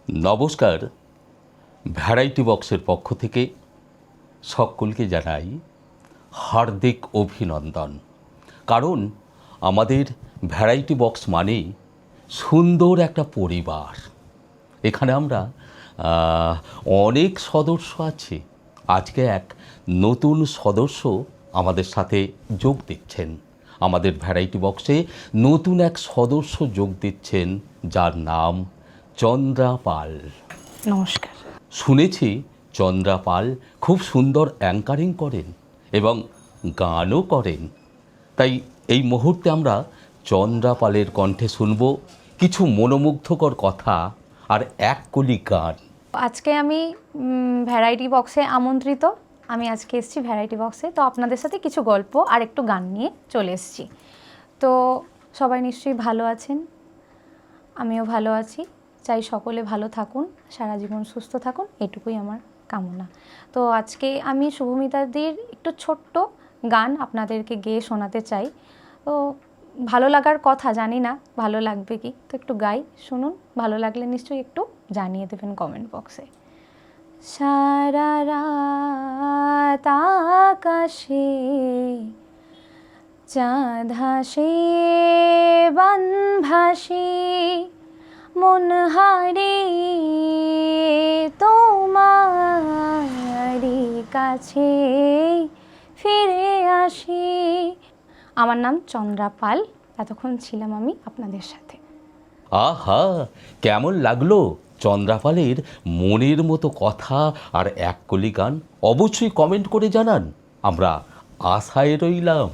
নমস্কার। ভ্যারাইটি বক্সের পক্ষ থেকে সকলকে জানাই হার্দিক অভিনন্দন। কারণ আমাদের ভ্যারাইটি বক্স মানেই সুন্দর একটা পরিবার। এখানে আমরা অনেক সদস্য আছে। আজকে এক নতুন সদস্য আমাদের সাথে যোগ দিচ্ছেন। আমাদের ভ্যারাইটি বক্সে নতুন এক সদস্য যোগ দিচ্ছেন, যার নাম চন্দ্রা পাল। নমস্কার। শুনেছি চন্দ্রা পাল খুব সুন্দর অ্যাঙ্কারিং করেন এবং গানও করেন। তাই এই মুহূর্তে আমরা চন্দ্রা পালের কণ্ঠে শুনব কিছু মনোমুগ্ধকর কথা আর এক কলি গান। আজকে আমি ভ্যারাইটি বক্সে আমন্ত্রিত। আমি আজকে এসেছি ভ্যারাইটি বক্সে, তো আপনাদের সাথে কিছু গল্প আর একটু গান নিয়ে চলে এসেছি। তো সবাই নিশ্চয়ই ভালো আছেন, আমিও ভালো আছি। চাই সকলে ভালো থাকুন, সারা জীবন সুস্থ থাকুন, এটুকুই আমার কামনা। তো আজকে আমি শুভমিতাদির একটু ছোট্ট গান আপনাদেরকে গেয়ে শোনাতে চাই। তো ভালো লাগার কথা, জানি না ভালো লাগবে কি, তো একটু গাই, শুনুন। ভালো লাগলে নিশ্চয়ই একটু জানিয়ে দেবেন কমেন্ট বক্সে। সারা রাত আকাশে চাঁদ হাসে বানভাসে, মন হারে তোমারি কাছে ফিরে আসি। আমার নাম চন্দ্রা পাল, এতক্ষণ ছিলাম আমি আপনাদের সাথে। আহা, কেমন লাগলো চন্দ্রা পালের মনের মতো কথা আর এক কলি গান? অবশ্যই কমেন্ট করে জানান, আমরা আশায় রইলাম।